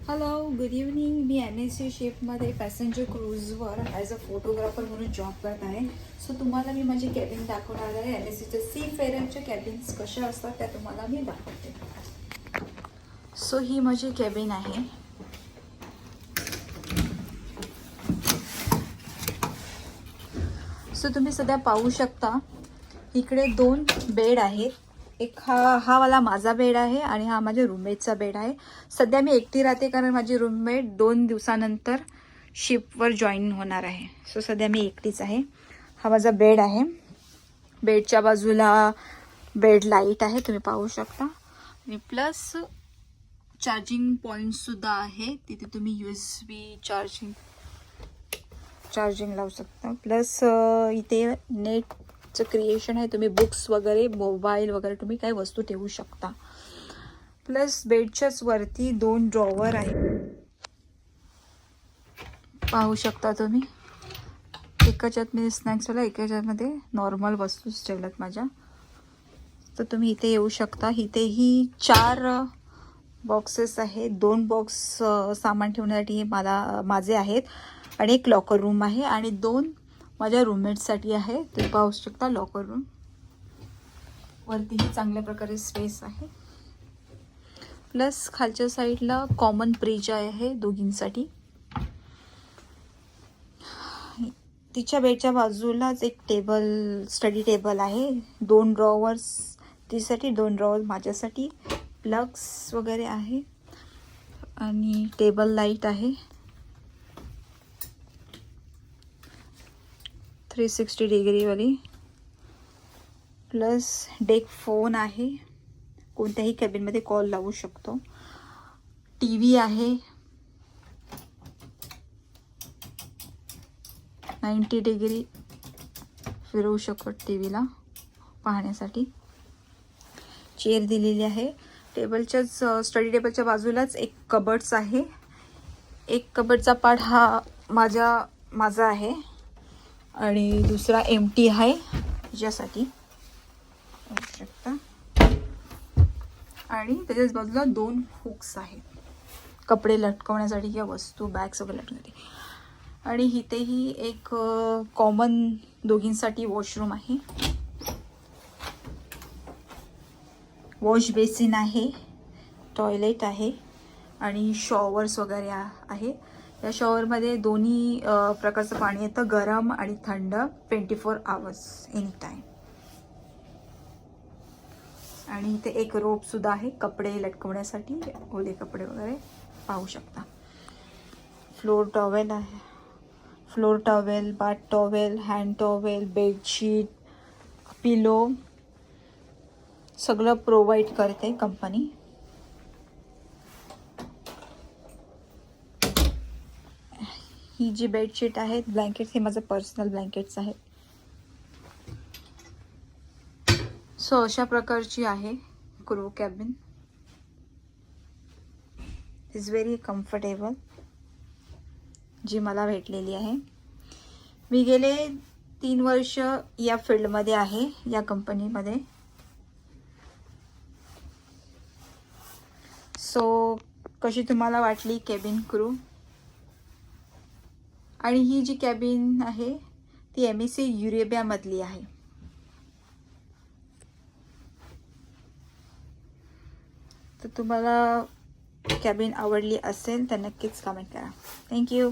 Hello, good evening. मी MSC शिपमध्ये passenger क्रूजवर ॲज अ फोटोग्राफर म्हणून जॉब करत आहे. सो तुम्हाला मी माझी कॅबिन दाखवणार आहे. MSCच्या सीफेअरच्या कॅबिन्स कशा असतात त्या तुम्हाला मी दाखवते. सो ही माझी कॅबिन आहे. सो तुम्ही सध्या पाहू शकता इकडे 2 बेड आहेत. एक हा वाला माझा बेड आहे आणि हा माझ्या रूममेटचा बेड आहे. सध्या मी एकटी राहते कारण माझी रूममेट 2 दिवसानंतर शिपवर जॉईन होणार आहे. सो सध्या मी एकटीच आहे. हा माझा बेड आहे. बेडच्या बाजूला बेड लाईट आहे, तुम्ही पाहू शकता. आणि प्लस चार्जिंग पॉईंटसुद्धा आहे. तिथे तुम्ही USB चार्जिंग लावू शकता. प्लस इथे नेटचं क्रिएशन आहे. तुम्ही बुक्स वगैरे, मोबाईल वगैरे तुम्ही काही वस्तू ठेवू शकता. प्लस बेडच्याच वरती 2 ड्रॉवर आहे, पाहू शकता तुम्ही. एकाच्यात मी स्नॅक्स ठेवला, एकाच्यामध्ये नॉर्मल वस्तूच ठेवल्यात माझ्या. तर तुम्ही इथे येऊ शकता. इथेही 4 बॉक्सेस आहेत. 2 बॉक्स सामान ठेवण्यासाठी माझे आहेत आणि एक लॉकर रूम आहे आणि 2 माझ्या रूममेटसाठी आहे. तुम्ही पाहू शकता लॉकर रूम. वरतीही चांगल्या प्रकारे स्पेस आहे. प्लस खालच्या साईडला कॉमन फ्रीज आहे दोघींसाठी. तिच्या बेडच्या बाजूलाच एक स्टडी टेबल आहे. 2 ड्रॉवर्स तिच्यासाठी, 2 ड्रॉवर्स माझ्यासाठी. प्लग्स वगैरे आहे आणि टेबल लाईट आहे. 360 डिग्रीवाली. प्लस डेक फोन आहे, कोणत्याही कॅबिनमध्ये कॉल लावू शकतो. TV आहे 90 डिग्री फिरवू शकतो टीव्हीला पाहण्यासाठी. चेअर दिलेली आहे. टेबलच्याच स्टडी टेबलच्या बाजूलाच एक कबर्ड्स आहे. एक कबर्डचा पार्ट हा माझा आहे आणि दुसरा एम्प्टी आहे तिच्यासाठी, पाहू शकता. आणि त्याच्याच बाजूला 2 हुक्स आहेत कपडे लटकवण्यासाठी किंवा वस्तू बॅग्स वगैरे लटकवण्यासाठी. आणि इथेही एक कॉमन दोघींसाठी वॉशरूम आहे. वॉश बेसिन आहे, टॉयलेट आहे आणि शॉवर्स वगैरे आहे. या शॉवरमध्ये दोन्ही प्रकारचं पाणी येतं, गरम आणि थंड, 24 आवर्स एनी टाईम. आणि इथे एक रोपसुद्धा आहे कपडे लटकवण्यासाठी, ओले कपडे वगैरे पाहू शकता. Floor towel, bath towel, hand towel, bedsheet, pillow सगळं प्रोव्हाइड करते कंपनी. ही जी बेडशीट आहेत, ब्लँकेट्स, हे माझं पर्सनल ब्लँकेट्स आहेत. सो अशा प्रकारची आहे crew cabin. Is very comfortable, जी मला भेटलेली आहे. मी गेले 3 वर्ष या फील्डमध्ये आहे, या कंपनीमध्ये. सो कशी तुम्हाला वाटली कॅबिन क्रू? आणि ही जी कॅबिन आहे ती MSC युरेबियामधली आहे. तर तुम्हाला कॅबिन आवडली असेल तर नक्कीच कमेंट करा. थँक्यू.